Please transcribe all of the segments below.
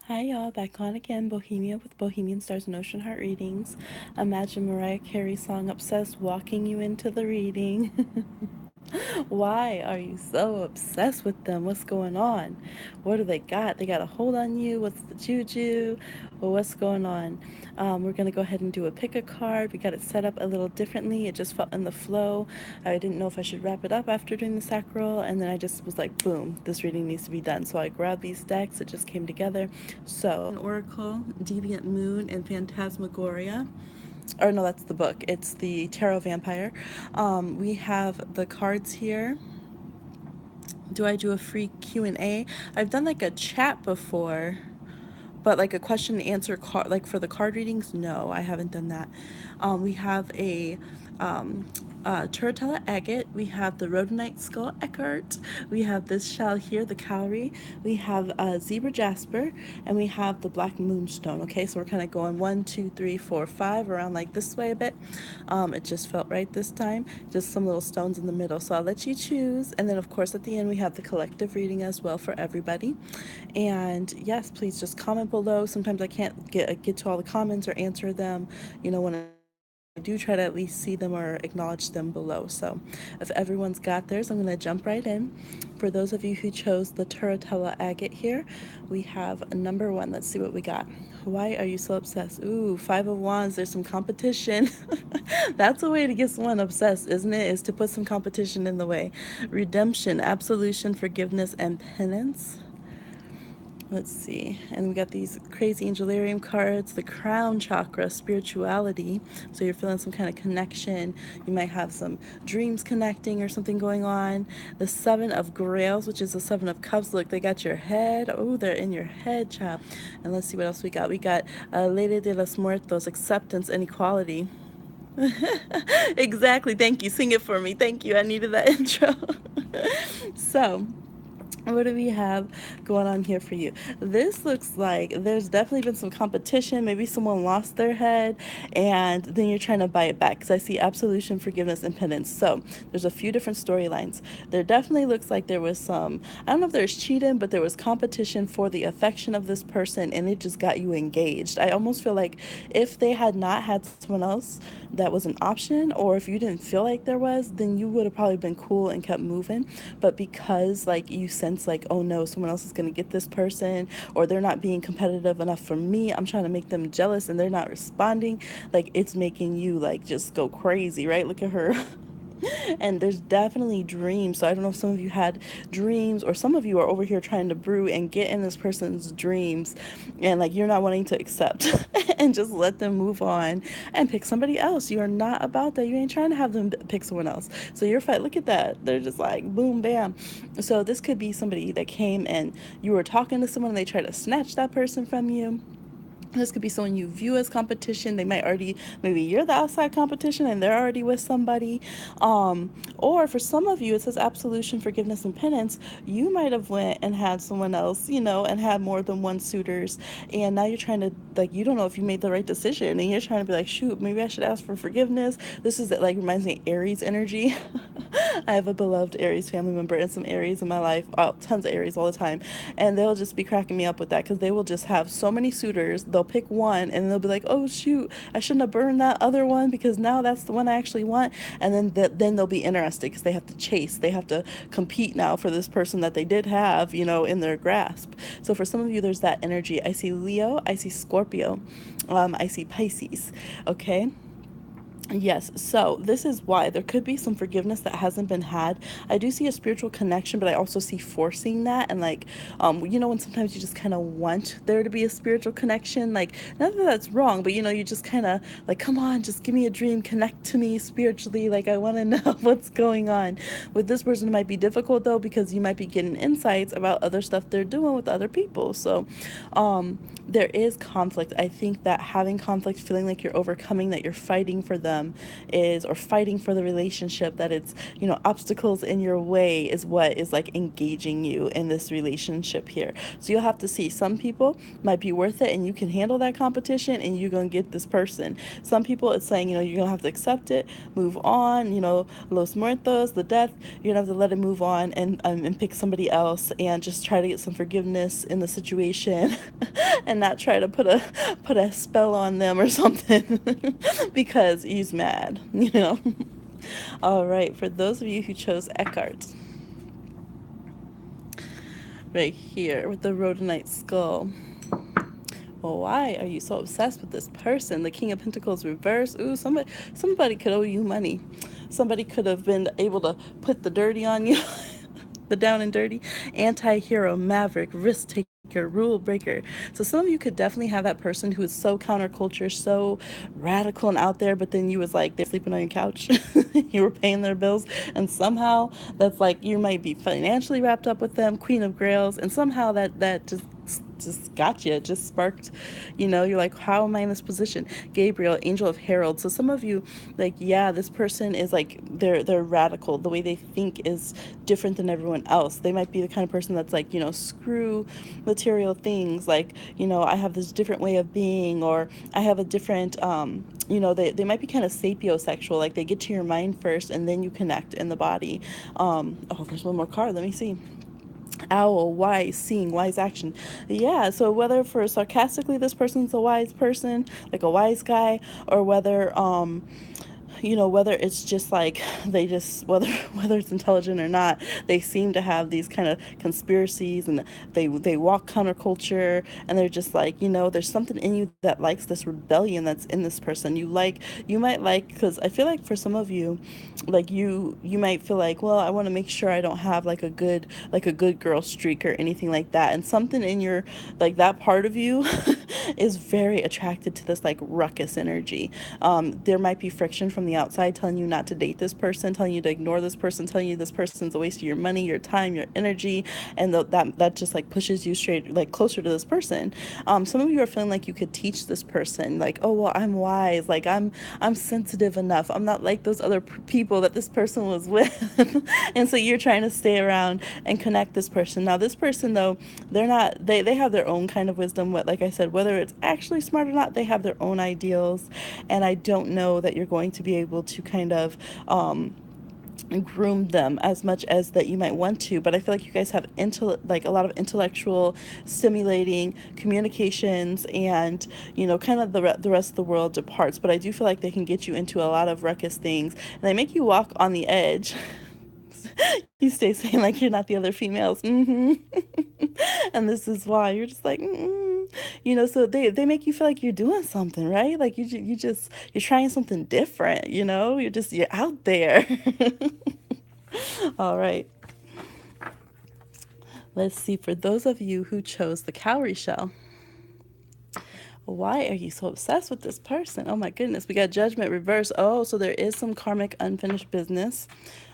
Hi y'all, back on again, Bohemia with Bohemian Stars and Ocean Heart Readings. Imagine Mariah Carey's song Obsessed walking you into the reading. Why are you so obsessed with them? What's going on? What do they got? They got a hold on you? What's the juju? Well, what's going on? We're going to go ahead and do a pick a card. We got it set up a little differently. It just felt in the flow. I didn't know if I should wrap it up after doing the sacral, and then I just was like, boom, this reading needs to be done. So I grabbed these decks. It just came together. So, an Oracle, Deviant Moon, and Phantasmagoria, or no, that's the book. It's the Tarot Vampire. We have the cards here. Do I do a free Q&A? I've done like a chat before, but like a question and answer card, like for the card readings, no, I haven't done that. We have a Turritella agate. We have the Rhodonite skull Eckhart. We have this shell here, the Cowrie. We have zebra jasper, and we have the black moonstone. Okay, so we're kind of going 1, 2, 3, 4, 5 around like this way a bit. It just felt right this time. Just some little stones in the middle. So I'll let you choose, and then of course at the end we have the collective reading as well for everybody. And yes, please just comment below. Sometimes I can't get to all the comments or answer them, when I do try to at least see them or acknowledge them below. So if everyone's got theirs, I'm going to jump right in. For those of you who chose the Turritella agate here, we have number one. Let's see what we got. Why are you so obsessed? Ooh, Five of Wands. There's some competition. That's a way to get someone obsessed, isn't it? Is to put some competition in the way. Redemption, absolution, forgiveness, and penance. Let's see. And we got these crazy angelarium cards, the crown chakra, spirituality. So you're feeling some kind of connection. You might have some dreams connecting or something going on. The seven of grails, which is the seven of cups. Look, they got your head. Oh, they're in your head, child. And let's see what else we got. We got Lady de los Muertos, acceptance and equality. Exactly. Thank you. Sing it for me. Thank you. I needed that intro. So, what do we have going on here for you? This looks like there's definitely been some competition. Maybe someone lost their head and then you're trying to buy it back, because I see absolution, forgiveness, and penance. So there's a few different storylines. There definitely looks like there was some, I don't know if there's cheating, but there was competition for the affection of this person and it just got you engaged. I almost feel like if they had not had someone else that was an option, or if you didn't feel like there was, then you would have probably been cool and kept moving. But because like you sense like, oh no, someone else is going to get this person, or they're not being competitive enough for me, I'm trying to make them jealous and they're not responding, like it's making you like just go crazy, right? Look at her. And there's definitely dreams. So I don't know if some of you had dreams, or some of you are over here trying to brew and get in this person's dreams, and like you're not wanting to accept and just let them move on and pick somebody else. You are not about that. You ain't trying to have them pick someone else. So you're fight. Look at that. They're just like boom, bam. So this could be somebody that came and you were talking to someone and they try to snatch that person from you. This could be someone you view as competition. They might already, maybe you're the outside competition and they're already with somebody. Or for some of you, it says absolution, forgiveness, and penance. You might have went and had someone else, and had more than one suitors. And now you're trying to, like, you don't know if you made the right decision. And you're trying to be like, shoot, maybe I should ask for forgiveness. This is, like, reminds me of Aries energy. I have a beloved Aries family member and some Aries in my life, tons of Aries all the time, and they'll just be cracking me up with that, because they will just have so many suitors. They'll pick one and they'll be like, oh shoot, I shouldn't have burned that other one because now that's the one I actually want. And then they'll be interested because they have to chase, they have to compete now for this person that they did have, in their grasp. So for some of you, there's that energy. I see Leo, I see Scorpio, I see Pisces. Okay. Yes, so this is why there could be some forgiveness that hasn't been had. I do see a spiritual connection, but I also see forcing that, and like, when sometimes you just kind of want there to be a spiritual connection, like, not that that's wrong, but you just kind of like, come on, just give me a dream, connect to me spiritually, like I want to know what's going on. With this person, it might be difficult though, because you might be getting insights about other stuff they're doing with other people. So, there is conflict. I think that having conflict, feeling like you're overcoming, that you're fighting for them, them is, or fighting for the relationship, that it's, obstacles in your way is what is like engaging you in this relationship here. So you'll have to see, some people might be worth it and you can handle that competition and you're going to get this person. Some people, it's saying, you're going to have to accept it, move on, los muertos, the death, you're going to have to let it move on, and pick somebody else and just try to get some forgiveness in the situation and not try to put a spell on them or something because he's mad. All right, for those of you who chose Eckhart, right here with the rhodonite skull. Well, why are you so obsessed with this person? The King of Pentacles reversed. Ooh, somebody could owe you money. Somebody could have been able to put the dirty on you. The down and dirty, anti-hero, maverick, risk taker, rule breaker. So some of you could definitely have that person who is so counterculture, so radical and out there, but then you was like, they're sleeping on your couch. You were paying their bills, and somehow that's like, you might be financially wrapped up with them, Queen of Grails, and somehow that just got you, just sparked, you're like, how am I in this position? Gabriel, angel of Herald. So some of you, like, yeah, this person is like, they're radical. The way they think is different than everyone else. They might be the kind of person that's like, screw material things, like, I have this different way of being, or I have a different, they might be kind of sapiosexual, like they get to your mind first and then you connect in the body. Oh, there's one more card, let me see. Owl, wise, seeing, wise action. Yeah, so whether for sarcastically this person's a wise person, like a wise guy, or whether it's just like they just, whether it's intelligent or not, they seem to have these kind of conspiracies, and they walk counterculture, and they're just like, there's something in you that likes this rebellion that's in this person. You might like, because I feel like for some of you, like you might feel like, well, I want to make sure I don't have like a good girl streak or anything like that, and something in your, like, that part of you is very attracted to this like ruckus energy. There might be friction from the outside telling you not to date this person, telling you to ignore this person, telling you this person's a waste of your money, your time, your energy, and that just like pushes you straight, like, closer to this person. Some of you are feeling like you could teach this person, like, oh well, I'm wise, like I'm sensitive enough, I'm not like those other people that this person was with. And so you're trying to stay around and connect this person. Now this person, though, they're not, they have their own kind of wisdom. What, like I said, whether it's actually smart or not, they have their own ideals, and I don't know that you're going to be able to kind of groom them as much as that you might want to. But I feel like you guys have like a lot of intellectual stimulating communications, and kind of the rest of the world departs. But I do feel like they can get you into a lot of ruckus things, and they make you walk on the edge. You stay saying like you're not the other females. And this is why you're just like, so they make you feel like you're doing something, right? Like you're trying something different, you're out there. All right, let's see, for those of you who chose the cowrie shell, why are you so obsessed with this person? Oh my goodness, we got judgment reverse. Oh, so there is some karmic unfinished business.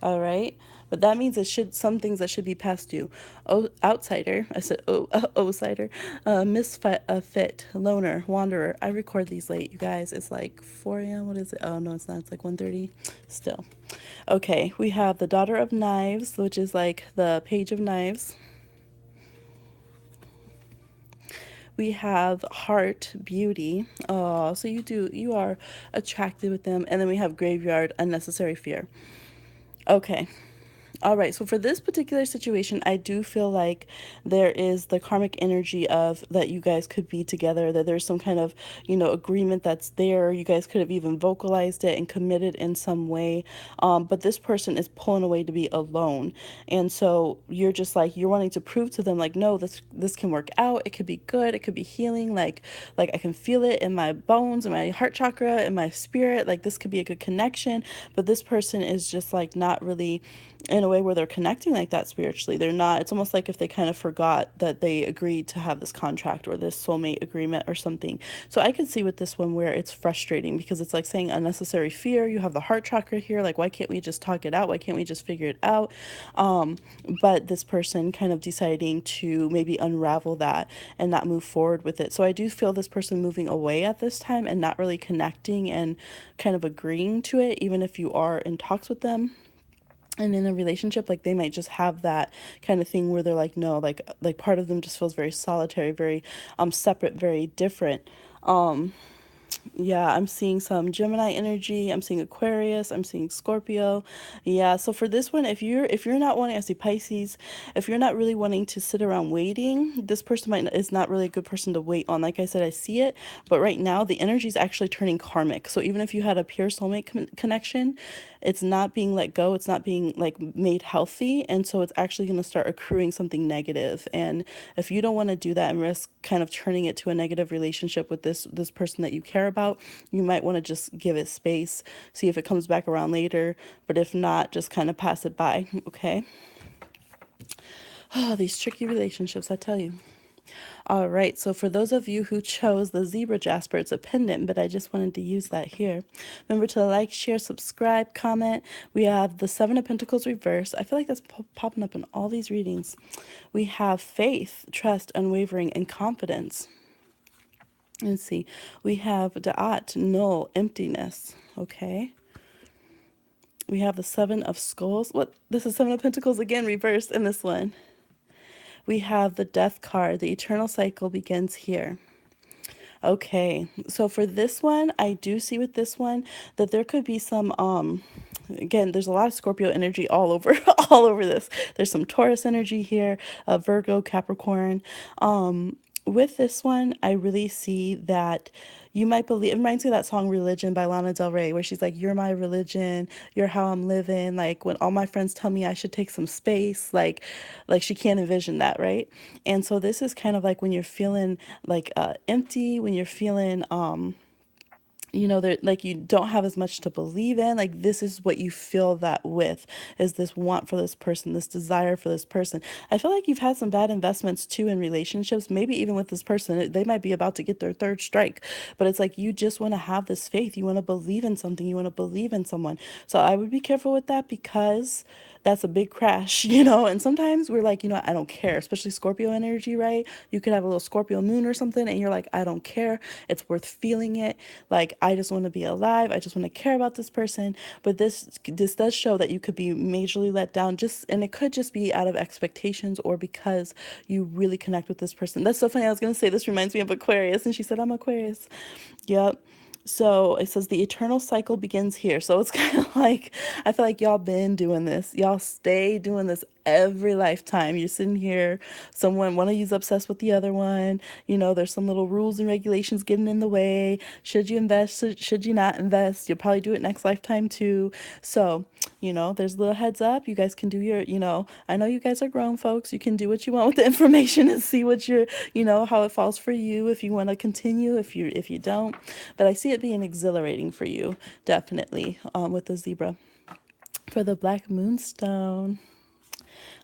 All right, but that means some things that should be past due. Oh, outsider. I said outsider. Misfit, fit, loner, wanderer. I record these late, you guys. It's like 4 a.m. What is it? Oh no, it's not. It's like 1:30. Still. Okay, we have the Daughter of Knives, which is like the Page of Knives. We have Heart, Beauty. Oh, so you are attracted with them. And then we have Graveyard, Unnecessary Fear. Okay. All right, so for this particular situation, I do feel like there is the karmic energy of that you guys could be together, that there's some kind of, agreement that's there. You guys could have even vocalized it and committed in some way. But this person is pulling away to be alone. And so you're just like, you're wanting to prove to them, like, no, this can work out. It could be good. It could be healing. Like I can feel it in my bones, in my heart chakra, in my spirit. Like this could be a good connection. But this person is just like not really in a a way where they're connecting like that spiritually. They're not, it's almost like if they kind of forgot that they agreed to have this contract or this soulmate agreement or something. So I could see with this one where it's frustrating because it's like saying unnecessary fear. You have the heart chakra here. Like, why can't we just talk it out? Why can't we just figure it out? But this person kind of deciding to maybe unravel that and not move forward with it. So I do feel this person moving away at this time and not really connecting and kind of agreeing to it, even if you are in talks with them and in a relationship. Like, they might just have that kind of thing where they're like, no, like part of them just feels very solitary, very separate, very different. Yeah, I'm seeing some Gemini energy. I'm seeing Aquarius. I'm seeing Scorpio. Yeah, so for this one, if you're not wanting, I see Pisces. If you're not really wanting to sit around waiting, this person might is not really a good person to wait on. Like I said, I see it, but right now the energy is actually turning karmic. So even if you had a pure soulmate connection, it's not being let go. It's not being like made healthy, and so it's actually going to start accruing something negative. And if you don't want to do that and risk kind of turning it to a negative relationship with this person that you care about, you might want to just give it space, see if it comes back around later. But if not, just kind of pass it by. Okay. Oh, these tricky relationships, I tell you. All right, so for those of you who chose the zebra jasper, it's a pendant, but I just wanted to use that here. Remember to like, share, subscribe, comment. We have the Seven of Pentacles reversed. I feel like that's popping up in all these readings. We have faith, trust, unwavering, and confidence. Let's see. We have Da'at, null, emptiness. Okay. We have the Seven of Skulls. What? This is Seven of Pentacles again, reversed in this one. We have the Death card. The eternal cycle begins here. Okay, so for this one, I do see with this one that there could be some again, there's a lot of Scorpio energy all over all over this. There's some Taurus energy here, Virgo, Capricorn. With this one, I really see that you might believe, it reminds me of that song Religion by Lana Del Rey, where she's like, you're my religion, you're how I'm living. Like, when all my friends tell me I should take some space, like she can't envision that, right? And so this is kind of like when you're feeling like empty, when you're feeling that like you don't have as much to believe in. Like, this is what you fill that with, is this want for this person, this desire for this person. I feel like you've had some bad investments too in relationships, maybe even with this person. They might be about to get their third strike, but it's like you just want to have this faith, you want to believe in something, you want to believe in someone. So I would be careful with that, because that's a big crash, and sometimes we're like, I don't care, especially Scorpio energy, right? You could have a little Scorpio moon or something and you're like, I don't care, it's worth feeling it. Like, I just want to be alive, I just want to care about this person. But this does show that you could be majorly let down, just, and it could just be out of expectations or because you really connect with this person. That's so funny. I was going to say, this reminds me of Aquarius, and she said, I'm Aquarius. Yep. So it says the eternal cycle begins here. So it's kind of like, I feel like y'all been doing this. Y'all stay doing this every lifetime. You're sitting here, one of you's obsessed with the other one. There's some little rules and regulations getting in the way. Should you invest? Should you not invest? You'll probably do it next lifetime too. So, there's a little heads up. You guys can do I know you guys are grown folks. You can do what you want with the information and see what how it falls for you, if you want to continue, if you don't. But I see it being exhilarating for you, definitely, with the zebra. For the black moonstone,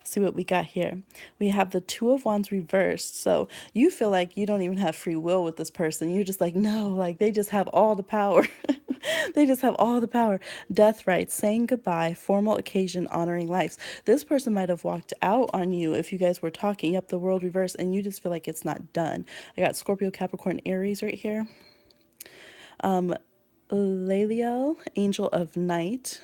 see what we got here. We have the Two of Wands reversed. So you feel like you don't even have free will with this person. You're just like, no, like they just have all the power. They just have all the power. Death rites, saying goodbye, formal occasion, honoring lives. This person might have walked out on you if you guys were talking. Yep, the world reversed, and you just feel like it's not done. I got Scorpio, Capricorn, Aries right here. Laleo, Angel of Night.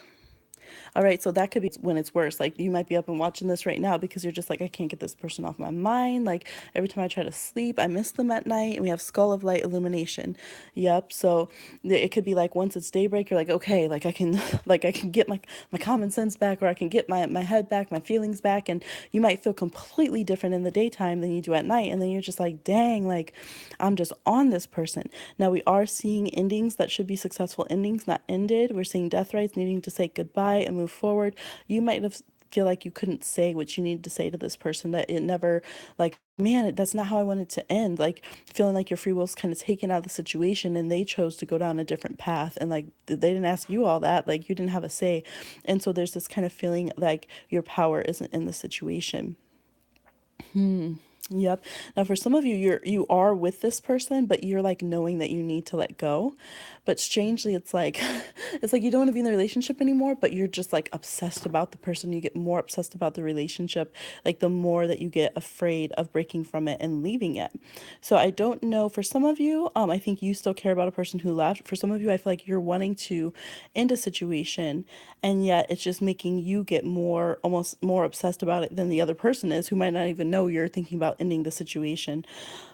All right, so that could be when it's worse. Like, you might be up and watching this right now because you're just like, I can't get this person off my mind. Like, every time I try to sleep, I miss them at night. And we have Skull of Light illumination. Yep. So it could be like once it's daybreak, you're like, okay, like I can like I can get my common sense back, or I can get my head back, my feelings back. And you might feel completely different in the daytime than you do at night. And then you're just like, dang, like I'm just on this person. Now we are seeing endings that should be successful endings, not ended. We're seeing death rites, needing to say goodbye and move forward. You might have feel like you couldn't say what you needed to say to this person, that it never, like, man, that's not how I wanted to end, like feeling like your free will's kind of taken out of the situation and they chose to go down a different path, and like they didn't ask you all that, like you didn't have a say. And so there's this kind of feeling like your power isn't in the situation. Yep. Now for some of you, you are with this person, but you're like knowing that you need to let go. But strangely, it's like it's like you don't want to be in the relationship anymore, but you're just like obsessed about the person. You get more obsessed about the relationship, like the more that you get afraid of breaking from it and leaving it. So I don't know, for some of you, I think you still care about a person who left. For some of you, I feel like you're wanting to end a situation, and yet it's just making you get more, almost more obsessed about it than the other person is, who might not even know you're thinking about ending the situation.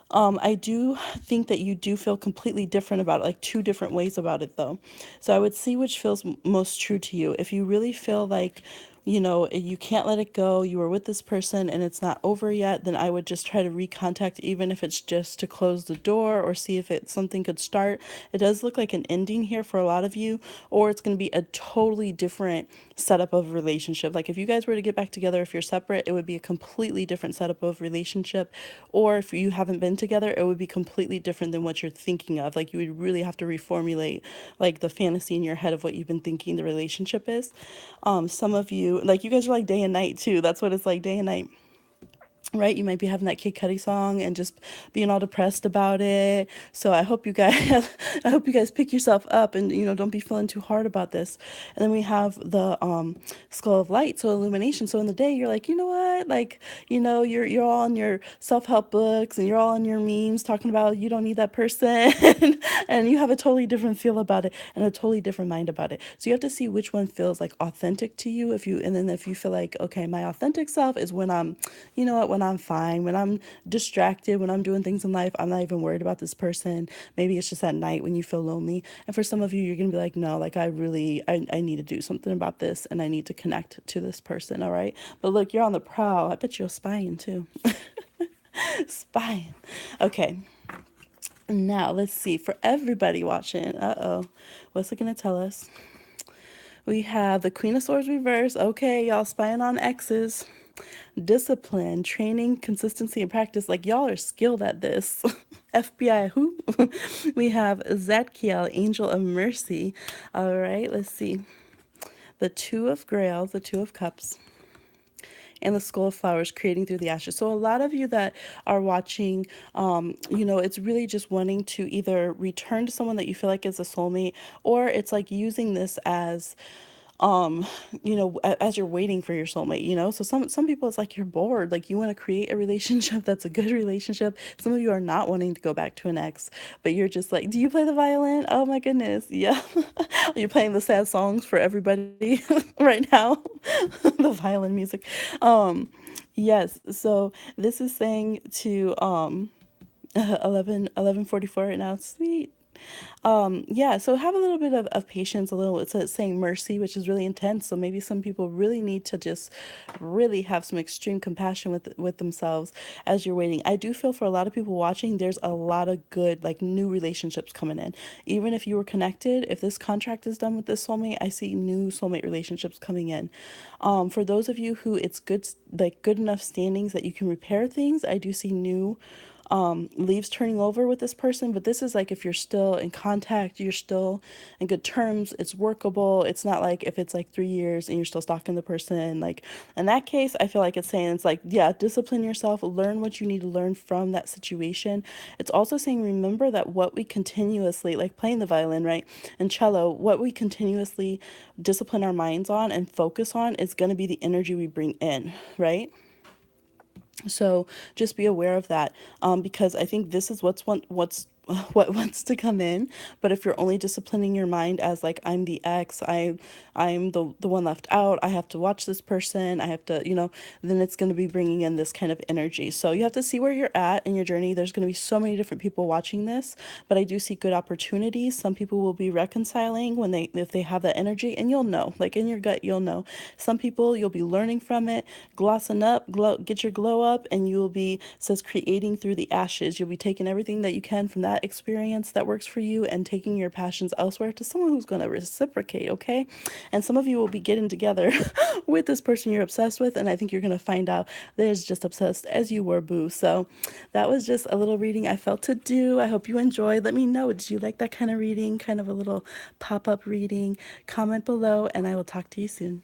I do think that you do feel completely different about it, like two different ways about it, though. So I would see which feels most true to you. If you really feel like, you know, you can't let it go, you were with this person and it's not over yet, then I would just try to recontact, even if it's just to close the door or see if it something could start. It does look like an ending here for a lot of you, or it's going to be a totally different setup of relationship. Like if you guys were to get back together, if you're separate, it would be a completely different setup of relationship. Or if you haven't been together, it would be completely different than what you're thinking of. Like you would really have to reformulate like the fantasy in your head of what you've been thinking the relationship is. Some of you, like you guys are like day and night too. That's what it's like, day and night, right? You might be having that Kid Cudi song and just being all depressed about it. So I hope you guys, I hope you guys pick yourself up and, you know, don't be feeling too hard about this. And then we have the skull of light, so illumination. So in the day, you're like, you know what, like, you know, you're all on your self help books and you're all on your memes talking about you don't need that person, and you have a totally different feel about it and a totally different mind about it. So you have to see which one feels like authentic to you. If you, and then if you feel like, okay, my authentic self is when I'm, you know what, when I'm fine, when I'm distracted, when I'm doing things in life, I'm not even worried about this person. Maybe it's just at night when you feel lonely. And for some of you, you're gonna be like, no, like I really, I need to do something about this and I need to connect to this person. All right. But look, you're on the prowl. I bet you're spying too. Spying. Okay. Now let's see, for everybody watching. Uh-oh. What's it gonna tell us? We have the Queen of Swords reverse. Okay, y'all spying on exes. Discipline, training, consistency, and practice. Like y'all are skilled at this. FBI, who? We have Zadkiel, Angel of Mercy. All right, let's see. The Two of Grails, the Two of Cups, and the Skull of Flowers, creating through the ashes. So a lot of you that are watching, you know, it's really just wanting to either return to someone that you feel like is a soulmate, or it's like using this as um you know, as you're waiting for your soulmate, you know. So some people, it's like you're bored, like you want to create a relationship that's a good relationship. Some of you are not wanting to go back to an ex, but you're just like, do you play the violin? Oh my goodness, yeah. You're playing the sad songs for everybody right now. The violin music. um yes, so this is saying to 11:44 right now. Sweet. Yeah, so have a little bit of patience, a little, it's saying mercy, which is really intense. So maybe some people really need to just really have some extreme compassion with themselves as you're waiting. I do feel for a lot of people watching, there's a lot of good, like new relationships coming in. Even if you were connected, if this contract is done with this soulmate, I see new soulmate relationships coming in. For those of you who it's good, like good enough standings that you can repair things, I do see new leaves turning over with this person. But this is like if you're still in contact, you're still in good terms, it's workable. It's not like if it's like 3 years and you're still stalking the person, like in that case, I feel like it's saying, it's like, yeah, discipline yourself, learn what you need to learn from that situation. It's also saying, remember that what we continuously, like playing the violin, right, and cello, what we continuously discipline our minds on and focus on is going to be the energy we bring in, right? So just be aware of that, because I think this is what's what wants to come in. But if you're only disciplining your mind as like, I'm the ex, I'm the one left out, I have to watch this person, I have to, you know, then it's going to be bringing in this kind of energy. So you have to see where you're at in your journey. There's going to be so many different people watching this, but I do see good opportunities. Some people will be reconciling when they, if they have that energy, and you'll know, like in your gut, you'll know. Some people, you'll be learning from it, glossing up, glow, get your glow up, and you will be, says, creating through the ashes. You'll be taking everything that you can from that that experience that works for you and taking your passions elsewhere to someone who's going to reciprocate, okay? And some of you will be getting together with this person you're obsessed with, and I think you're going to find out they're just obsessed as you were, boo. So that was just a little reading I felt to do. I hope you enjoyed. Let me know, did you like that kind of reading, kind of a little pop-up reading? Comment below, and I will talk to you soon.